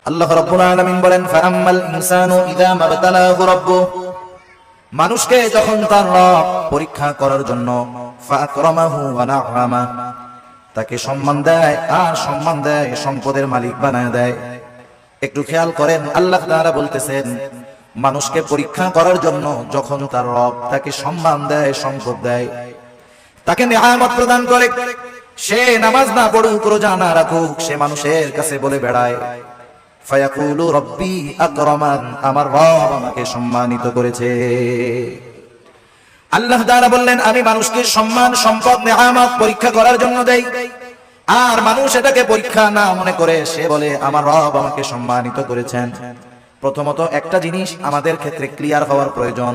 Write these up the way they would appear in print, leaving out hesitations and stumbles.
আল্লাহ রাব্বুল আলামিন বলেন, ফাআম্মাল ইনসানু ইযা মাবতালাহু রাব্বুহু, মানুষকে যখন তার রব পরীক্ষা করার জন্য ফাআকরামাহু ওয়া না'আমা, তাকে সম্মান দেয় আর সম্মান দেয়, সম্পদের মালিক বানায় দেয়। একটু খেয়াল করেন, আল্লাহ তাআলা বলতেছেন মানুষকে পরীক্ষা করার জন্য যখন তার রব তাকে সম্মান দেয়, সম্পদ দেয়, তাকে নিয়ামত প্রদান করে, সে নামাজ না পড়ুক, রোজা না রাখুক, সে মানুষের কাছে বলে বেড়ায় ফায়াকুলু রব্বি আকরামান, আমার রব আমাকে সম্মানিত করেছে। আল্লাহ তাআলা বললেন আমি মানুষকে সম্মান, সম্পদ, নিয়ামত পরীক্ষা করার জন্য দেই, আর মানুষ এটাকে পরীক্ষা না মনে করে সে বলে আমার রব আমাকে সম্মানিত করেছেন। প্রথমত একটা জিনিস আমাদের ক্ষেত্রে ক্লিয়ার হওয়ার প্রয়োজন,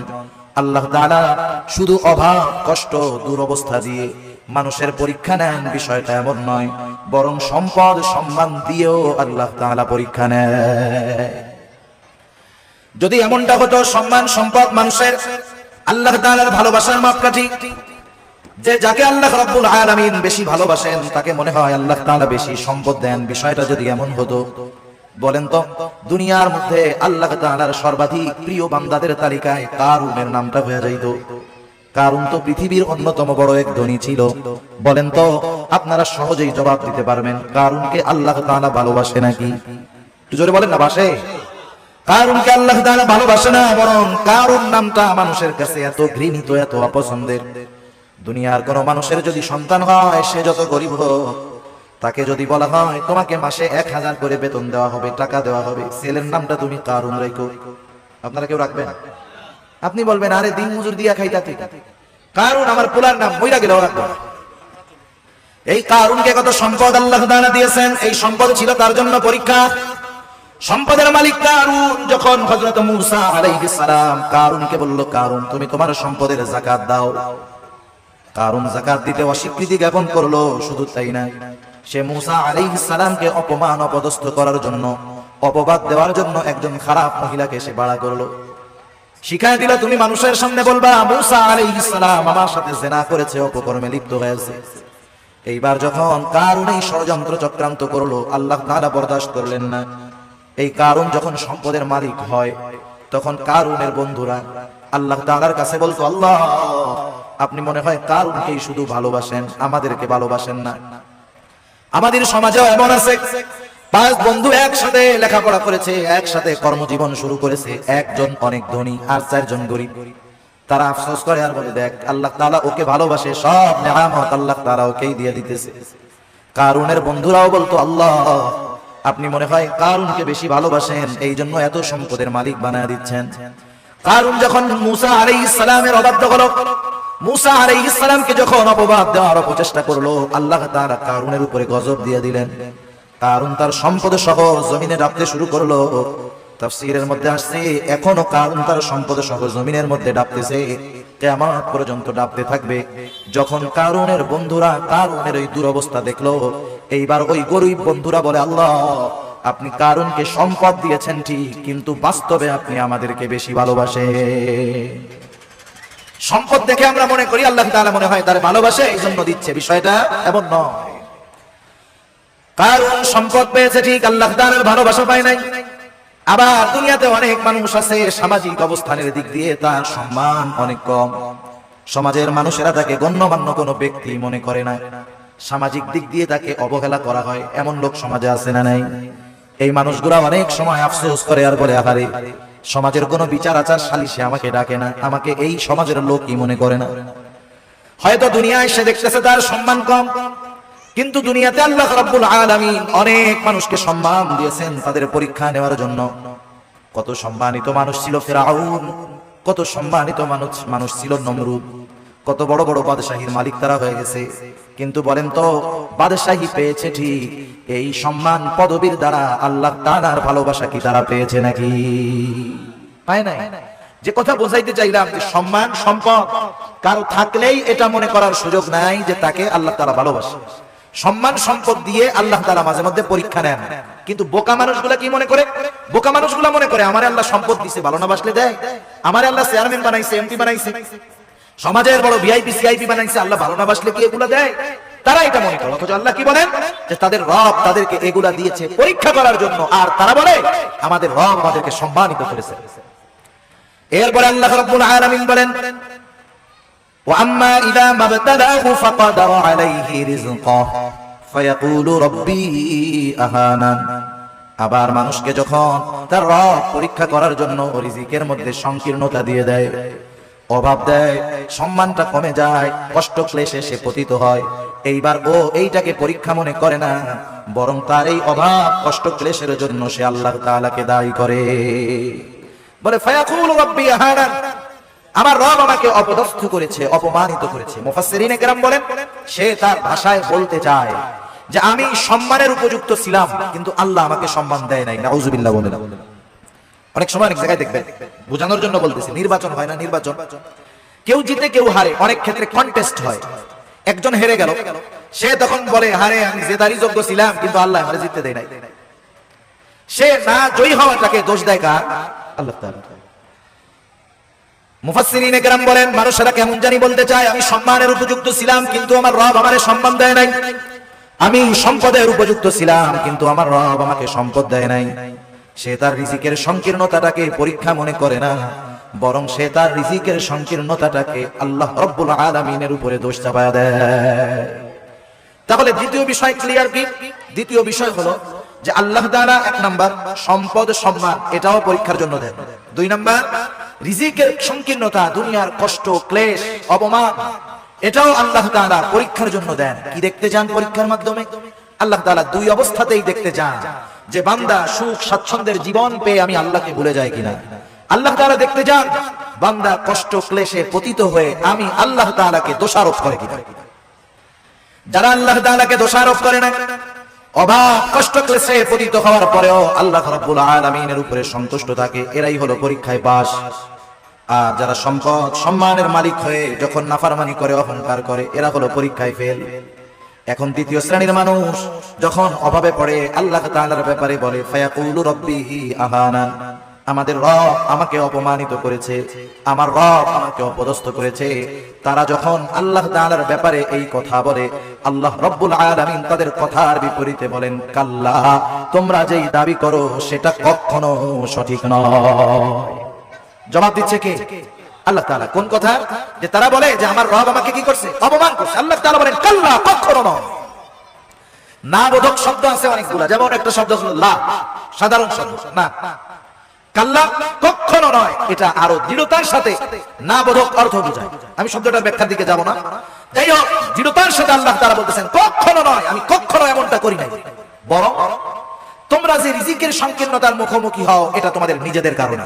আল্লাহ তাআলা শুধু অভাব, কষ্ট, দুরবস্থা দিয়ে মানুষের পরীক্ষা নেন বিষয়টা এমন নয়, বরং সম্পদ, সম্মান দিয়েও আল্লাহ তাআলা পরীক্ষা নেয়। যদি এমনটা হতো সম্মান, সম্পদ মানুষের আল্লাহ তাআলার ভালোবাসার মাপকাঠি, যে যাকে আল্লাহ রাব্বুল আলামিন বেশি ভালোবাসেন তাকে মনে হয় আল্লাহ তাআলা বেশি সম্পদ দেন, বিষয়টা যদি এমন হতো, বলেন তো দুনিয়ার মধ্যে আল্লাহ তাআলার সর্বাধিক প্রিয় বান্দাদের তালিকায় কারুনের নামটা হয়ে যাইত। কারুন তো পৃথিবীর অন্যতম বড় এক ধনী ছিল। বলেন তো আপনারা সহজেই জবাব দিতে পারবেন কারুনকে আল্লাহ তাআলা ভালোবাসে নাকি? একটু জোরে বলেন না, বাসে? কারুনকে আল্লাহ তাআলা ভালোবাসে না, বরং কারুন নামটা মানুষের কাছে এত ঘৃণিত, এত অপছন্দের। দুনিয়ার কোন মানুষের যদি সন্তান হয়, সে যত গরিব হোক, তাকে যদি বলা হয় তোমাকে মাসে 1000 করে বেতন দেওয়া হবে, টাকা দেওয়া হবে, ছেলের নামটা তুমি কারুন রাখো, আপনারা কেউ রাখবেন? আপনি বলবেন আরে দিন মজুর দিয়া খাইতা ঠিক, কারুন আমার পোলার নাম, মইরা গেলেও রাখবো। এই কারুনকে কত সম্পদ আল্লাহ তাআলা দিয়েছেন, এই সম্পদ ছিল তার জন্য পরীক্ষা। সম্পদের মালিক কারুন যখন হযরত মূসা আলাইহিস সালাম কারুনকে বলল, কারুন তুমি তোমার সম্পদের যাকাত দাও, কারুন যাকাত দিতে অস্বীকৃতি জ্ঞাপন করলো। শুধু তাই না, সে মূসা আলাইহিস সালামকে অপমান, অপদস্থ করার জন্য, অপবাদ দেওয়ার জন্য একজন খারাপ মহিলাকে সে ভাড়া করলো, শিখায় দিল তুমি মানুষের সামনে বলবা মূসা আলাইহিস সালাম আমার সাথে জিনা করেছে, অপকর্মে লিপ্ত হয়েছে। এইবার যখন কারুন এই ষড়যন্ত্র চক্রান্ত করলো, আল্লাহ তাআলা বরদাস্ত করলেন না। এই কারুন যখন সম্পদের মালিক হয়, তখন কারুনের বন্ধুরা আল্লাহ তাআলার কাছে বলতো, আল্লাহ আপনি মনে হয় কারুনকেই শুধু ভালোবাসেন, আমাদেরকে ভালোবাসেন না। আমাদের সমাজেও এমন আছে, 5 বন্ধু একসাথে লেখাপড়া করেছে, একসাথে কর্মজীবন শুরু করেছে, একজন অনেক ধনী আর 4 জন গরিব। তারা আফসোস করে আর বলে দেখ আল্লাহ তাআলা ওকে ভালোবাসে, সব নিয়ামত আল্লাহ তাআলা ওকেই দিয়ে দিতেছে। কারুনের বন্ধুরাও বলতো, আল্লাহ আপনি মনে হয় কারুনকে বেশি ভালোবাসেন, এই জন্য এত সম্পদের মালিক বানায় দিচ্ছেন। কারুন যখন মূসা আলাইহিস সালামের অবাধ্য হলো, মূসা আলাইহিস সালামকে যখন অপবাদ দেওয়ার প্রচেষ্টা করলো, আল্লাহ তাআলা কারুনের উপরে গজব দিয়ে দিলেন। কারুন তার সম্পদ সহ জমিনে ডাবতে শুরু করলো। তাফসীরের মধ্যে আসছে এখনো কারুন তার সম্পদ সহ জমিনের মধ্যে ডাবতেছে, কিয়ামত পর্যন্ত ডাবতে থাকবে। যখন কারুনের বন্ধুরা কারুনের এই দুরবস্থা দেখলো, এইবার ওই গরিব বন্ধুরা বলে, আল্লাহ আপনি কারুনকে সম্পদ দিয়েছেন ঠিক, কিন্তু বাস্তবে আপনি আমাদেরকে বেশি ভালোবাসেন। সম্পদ দেখে আমরা মনে করি আল্লাহ তাআলা মনে হয় তার ভালোবাসে, এই জন্য দিচ্ছে, বিষয়টা এমন নয়। কারুন সম্পদ পেয়েছে ঠিক, আল্লাহ তাআলার ভালোবাসা পায় নাই। আবার দুনিয়াতে অনেক মানুষ আছে সামাজিক অবস্থানের দিক দিয়ে তার সম্মান অনেক কম, সমাজের মানুষেরা তাকে গণ্যমান্য কোনো ব্যক্তি মনে করে না, সামাজিক দিক দিয়ে তাকে অবহেলা করা হয়, এমন লোক সমাজে আছে না নাই? এই মানুষগুলা অনেক সময় আফসোস করে আর বলে, আহারে সমাজের কোনো বিচার আচার সালিশে আমাকে ডাকে না, আমাকে এই সমাজের লোকই মনে করে না। হয়তো দুনিয়ায় সে দেখতেছে তার সম্মান কম, কিন্তু দুনিয়াতে আল্লাহ রাব্বুল আলামিন অনেক মানুষকে সম্মান দিয়েছেন তাদের পরীক্ষা নেওয়ার জন্য। কত সম্মানিত মানুষ ছিল ফিরআউন, কত সম্মানিত মানুষ ছিল নমরুদ, কত বড় বড় বাদশাহীর মালিক তারা হয়ে গেছে। কিন্তু বলেন তো বাদশাহী পেয়েছে ঠিক, এই সম্মান পদবীর দ্বারা আল্লাহ তাআলার ভালোবাসা কি তারা পেয়েছে নাকি? পায় নাই। যে কথা বোঝাইতে চাইলাম যে সম্মান সম্পদ কারো থাকলেই এটা মনে করার সুযোগ নাই যে তাকে আল্লাহ তাআলা ভালোবাসে। সম্মান সম্পদ দিয়ে আল্লাহ তাআলা মাঝে মধ্যে পরীক্ষা নেন, কিন্তু বোকা মানুষগুলা কি মনে করে? বোকা মানুষগুলা মনে করে আমারে আল্লাহ সম্পদ দিছে, ভালো না বাসলে দেয়, আমারে আল্লাহ চেয়ারম্যান বানাইছে, এমপি বানাইছে, সমাজের বড় ভিআইপি সিআইপি বানাইছে, আল্লাহ ভালো না বাসলে কি এগুলা দেয়? তারা এটা মনে করে, অথচ আল্লাহ কি বলেন যে তাদের রব তাদেরকে এগুলা দিয়েছে পরীক্ষা করার জন্য, আর তারা বলে আমাদের রব আমাদেরকে সম্মানিত করেছে। এরপরে আল্লাহ রাব্বুল আলামিন বলেন ওয়া আম্মা ইযা মাবতালাহু ফাকাদারা আলাইহি রিজকাহু ফায়াকুলু রাব্বি আহানান। আবার মানুষকে যখন তার রব পরীক্ষা করার জন্য রিজিকের মধ্যে সংকীর্ণতা দিয়ে দেয়, অভাব দেয়, সম্মানটা কমে যায়, কষ্ট ক্লেশে সে পতিত হয়, এইবার ও এইটাকে পরীক্ষা মনে করে না, বরং তার এই অভাব কষ্ট ক্লেশের জন্য সে আল্লাহ তাআলাকে দায়ী করে। বলে ফায়াকুলু রাব্বি আহানান, আমার রব আমাকে অপদস্থ করেছে, অপমানিত করেছে। মুফাসসিরিনে কেরাম বলেন সে তার ভাষায় বলতে চায় যে আমি সম্মানের উপযুক্ত ছিলাম কিন্তু আল্লাহ আমাকে সম্মান দেয় নাই। নাউজুবিল্লাহ বলেন। অনেক সময় অনেক জায়গায় দেখবেন, বোঝানোর জন্য বলতেছি, নির্বাচন হয় না, নির্বাচন কেউ জিতে কেউ হারে, অনেক ক্ষেত্রে কন্টেস্ট হয়, একজন হেরে গেল, সে তখন বলে হারে আমি জেতারই যোগ্য ছিলাম কিন্তু আল্লাহ আমাকে জিততে দেয় নাই। সে না জয়ী হওয়াটাকে দোষ দেয় কার? আল্লাহ তাআলা। মুফাসসিরিনে কেরাম বলেন মানুষেরা কেমন জানি বলতে চায় আমি সম্মানের উপযুক্ত ছিলাম কিন্তু আমার রব আমারে সম্মান দেয় নাই, আমি সম্পদের উপযুক্ত ছিলাম কিন্তু আমার রব আমাকে সম্পদ দেয় নাই। সে তার রিজিকের সংকীর্ণতাটাকে পরীক্ষা মনে করে না, বরং সে তার রিজিকের সংকীর্ণতাটাকে আল্লাহ রাব্বুল আলামিনের উপরে দোষ চাপায়া দেয়। তাহলে দ্বিতীয় বিষয় ক্লিয়ার কি? দ্বিতীয় বিষয় হলো যে আল্লাহ তাআলা এক নাম্বার সম্পদ সম্মান এটাও পরীক্ষার জন্য দেন, দুই নাম্বার রিজিকের সংকীর্ণতা, দুনিয়ার কষ্ট ক্লেশ অপমান এটাও আল্লাহ তাআলা পরীক্ষার জন্য দেন। কি দেখতে যান পরীক্ষার মাধ্যমে? আল্লাহ তাআলা দুই অবস্থাতেই দেখতে যান যে বান্দা সুখ স্বাচ্ছন্দ্যের জীবন পেয়ে আমি আল্লাহকে ভুলে যাই কিনা। আল্লাহ তাআলা দেখতে যান বান্দা কষ্ট ক্লেশে পতিত হয়ে আমি আল্লাহ তাআলাকে দোষারোপ করে কিনা। যারা আল্লাহ তাআলাকে দোষারোপ করে না, অভাব কষ্ট ক্লেশে পতিত হওয়ার পরেও আল্লাহ রাব্বুল আলামিনের উপরে সন্তুষ্ট থাকে, এরাই হলো পরীক্ষায় পাস। আর যারা সম্পদ সম্মানের মালিক হয়ে যখন নাফরমানি করে অহংকার করে এরা হলো পরীক্ষায় ফেল। এখন দ্বিতীয় শ্রেণীর মানুষ যখন অভাবে পড়ে আল্লাহ তাআলার ব্যাপারে বলে ফায়াকুলু রাব্বি আহানান, আমাদের রব আমাকে অপমানিত করেছে, আমার রব আমাকে অপদস্থ করেছে। তারা যখন আল্লাহ তাআলার ব্যাপারে এই কথা বলে আল্লাহ রাব্বুল আলামিন তাদের কথার বিপরীতে বলেন কাল্লা, তোমরা যেই দাবি করো সেটা কখনো সঠিক নয়। জবাব দিচ্ছে কে? আল্লাহ তাআলা। কোন কথা? যে তারা বলে যে আমার রব আমাকে কি করছে? অপমান করছে। আল্লাহ তাআলা বলেন কাল্লা, কখনো নয়। না বোধক শব্দ আছে অনেকগুলা, যেমন একটা শব্দ হলো লা, সাধারণ শব্দ না। কাল্লা কখনো নয়, এটা আরো দৃঢ়তার সাথে না বোধক অর্থ বোঝায়। আমি শব্দটার ব্যাখ্যার দিকে যাব না, যাই হোক দৃঢ়তার সাথে আল্লাহ তাআলা বলতেছেন কখনো নয়, আমি কখনো এমনটা করি নাই, বরং তোমরা যে রিজিকের সংকীর্ণতার মুখোমুখি হও এটা তোমাদের নিজেদের কারণে।